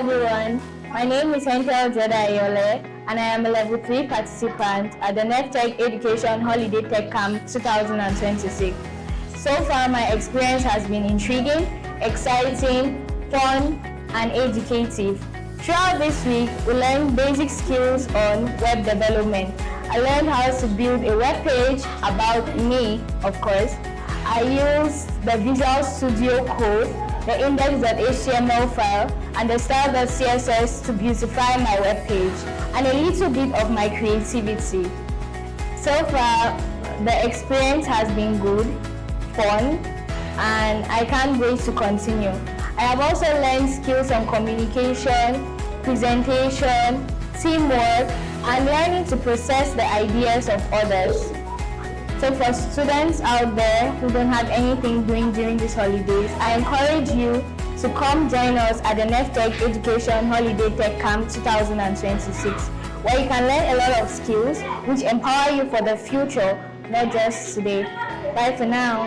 everyone, my name is Henthel Dreda Eyole and I am a level 3 participant at the Nervtek Education Holiday Tech Camp 2026. So far my experience has been intriguing, exciting, fun and educative. Throughout this week we learned basic skills on web development. I learned how to build a web page about me, of course. I used the Visual Studio Code, the index.html file, and the style.css to beautify my web page, and a little bit of my creativity. So far, the experience has been good, fun, and I can't wait to continue. I have also learned skills on communication, presentation, teamwork, and learning to process the ideas of others. So for students out there who don't have anything doing during these holidays, I encourage you to come join us at the Nervtek Education Holiday Tech Camp 2026, where you can learn a lot of skills which empower you for the future, not just today. Bye for now.